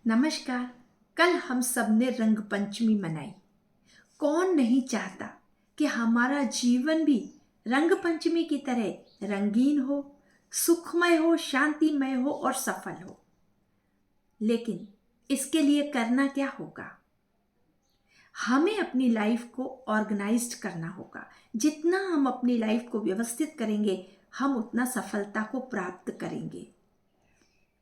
नमस्कार। कल हम सब ने रंग पंचमी मनाई। कौन नहीं चाहता कि हमारा जीवन भी रंग पंचमी की तरह रंगीन हो, सुखमय हो, शांतिमय हो और सफल हो। लेकिन इसके लिए करना क्या होगा? हमें अपनी लाइफ को ऑर्गेनाइज्ड करना होगा। जितना हम अपनी लाइफ को व्यवस्थित करेंगे, हम उतना सफलता को प्राप्त करेंगे।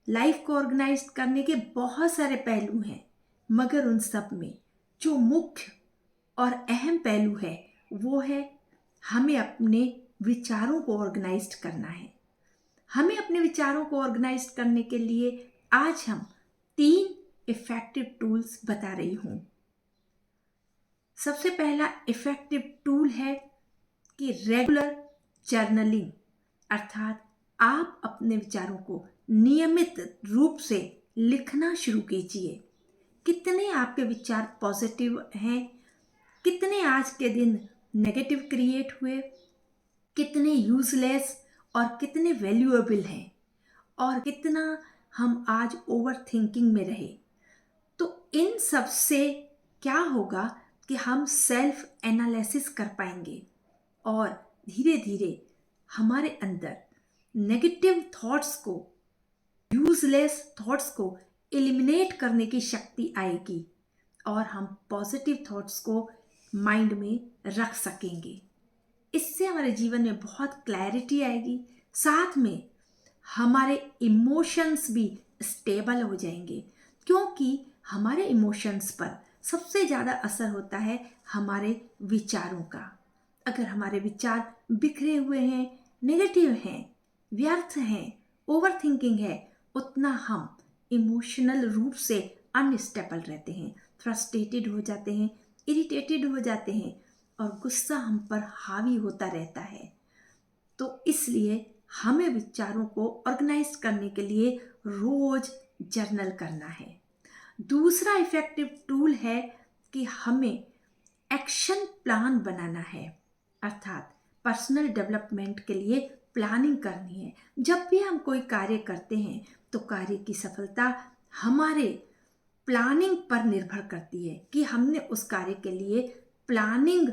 लाइफ को ऑर्गेनाइज करने के बहुत सारे पहलू हैं, मगर उन सब में जो मुख्य और अहम पहलू है वो है हमें अपने विचारों को ऑर्गेनाइज करना है। हमें अपने विचारों को ऑर्गेनाइज करने के लिए आज हम 3 इफेक्टिव टूल्स बता रही हूँ। सबसे पहला इफेक्टिव टूल है कि रेगुलर जर्नलिंग, अर्थात आप अपने विचारों को नियमित रूप से लिखना शुरू कीजिए। कितने आपके विचार पॉजिटिव हैं, कितने आज के दिन नेगेटिव क्रिएट हुए, कितने यूजलेस और कितने वैल्यूएबल हैं, और कितना हम आज ओवर थिंकिंग में रहे। तो इन सब से क्या होगा कि हम सेल्फ एनालिसिस कर पाएंगे और धीरे धीरे हमारे अंदर नेगेटिव थॉट्स को, यूजलेस थॉट्स को एलिमिनेट करने की शक्ति आएगी और हम पॉजिटिव थॉट्स को माइंड में रख सकेंगे। इससे हमारे जीवन में बहुत क्लैरिटी आएगी, साथ में हमारे इमोशंस भी स्टेबल हो जाएंगे, क्योंकि हमारे इमोशंस पर सबसे ज़्यादा असर होता है हमारे विचारों का। अगर हमारे विचार बिखरे हुए हैं, नेगेटिव हैं, व्यर्थ हैं, ओवर थिंकिंग है, उतना हम इमोशनल रूप से अनस्टेबल रहते हैं, फ्रस्ट्रेटेड हो जाते हैं, इरिटेटेड हो जाते हैं और गुस्सा हम पर हावी होता रहता है। तो इसलिए हमें विचारों को ऑर्गेनाइज करने के लिए रोज जर्नल करना है। दूसरा इफेक्टिव टूल है कि हमें एक्शन प्लान बनाना है, अर्थात पर्सनल डेवलपमेंट के लिए प्लानिंग करनी है। जब भी हम कोई कार्य करते हैं तो कार्य की सफलता हमारे प्लानिंग पर निर्भर करती है कि हमने उस कार्य के लिए प्लानिंग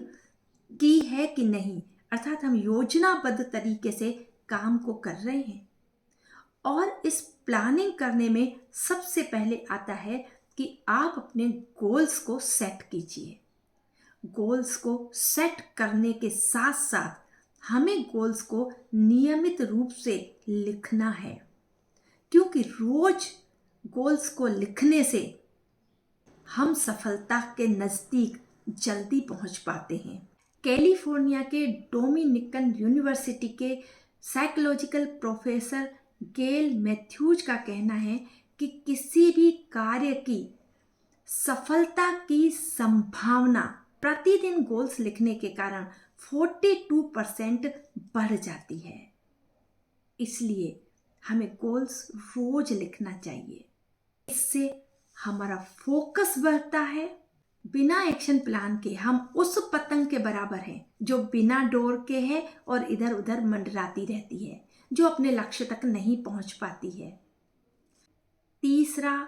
की है कि नहीं, अर्थात हम योजनाबद्ध तरीके से काम को कर रहे हैं। और इस प्लानिंग करने में सबसे पहले आता है कि आप अपने गोल्स को सेट कीजिए। गोल्स को सेट करने के साथ साथ हमें गोल्स को नियमित रूप से लिखना है, क्योंकि रोज गोल्स को लिखने से हम सफलता के नज़दीक जल्दी पहुंच पाते हैं। कैलिफोर्निया के डोमिनिकन यूनिवर्सिटी के साइकोलॉजिकल प्रोफेसर गेल मैथ्यूज का कहना है कि किसी भी कार्य की सफलता की संभावना प्रतिदिन गोल्स लिखने के कारण 42% बढ़ जाती है। इसलिए हमें गोल्स रोज लिखना चाहिए। इससे हमारा फोकस बढ़ता है। बिना एक्शन प्लान के हम उस पतंग के बराबर हैं जो बिना डोर के है और इधर उधर मंडराती रहती है, जो अपने लक्ष्य तक नहीं पहुंच पाती है। तीसरा,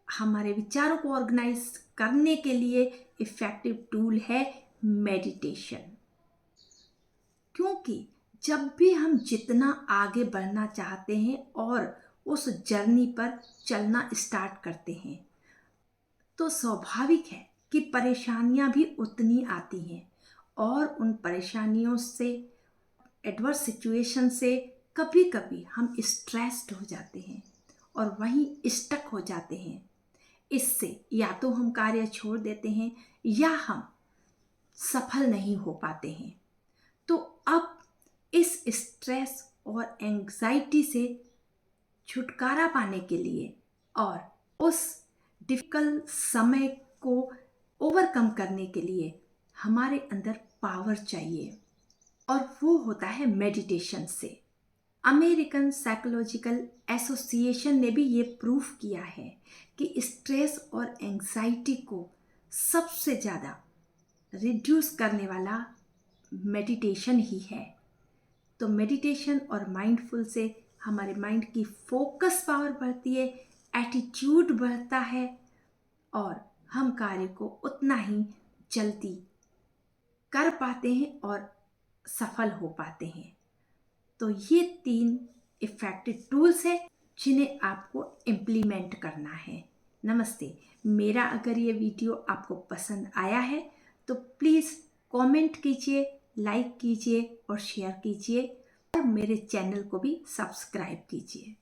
हमारे विचारों को ऑर्गेनाइज करने के लिए इफेक्टिव टूल है मेडिटेशन। क्योंकि जब भी हम जितना आगे बढ़ना चाहते हैं और उस जर्नी पर चलना स्टार्ट करते हैं, तो स्वाभाविक है कि परेशानियां भी उतनी आती हैं और उन परेशानियों से, एडवर्स सिचुएशन से कभी कभी हम स्ट्रेस्ड हो जाते हैं और वहीं स्टक हो जाते हैं। इससे या तो हम कार्य छोड़ देते हैं या हम सफल नहीं हो पाते हैं। तो अब इस स्ट्रेस और एंग्जाइटी से छुटकारा पाने के लिए और उस डिफिकल्ट समय को ओवरकम करने के लिए हमारे अंदर पावर चाहिए, और वो होता है मेडिटेशन से। अमेरिकन साइकोलॉजिकल एसोसिएशन ने भी ये प्रूफ किया है कि स्ट्रेस और एंग्जाइटी को सबसे ज़्यादा रिड्यूस करने वाला मेडिटेशन ही है। तो मेडिटेशन और माइंडफुल से हमारे माइंड की फोकस पावर बढ़ती है, एटीट्यूड बढ़ता है और हम कार्य को उतना ही जल्दी कर पाते हैं और सफल हो पाते हैं। तो ये 3 इफ़ेक्टिव टूल्स हैं जिन्हें आपको इम्प्लीमेंट करना है। नमस्ते। मेरा अगर ये वीडियो आपको पसंद आया है तो प्लीज़ कमेंट कीजिए, लाइक कीजिए और शेयर कीजिए और मेरे चैनल को भी सब्सक्राइब कीजिए।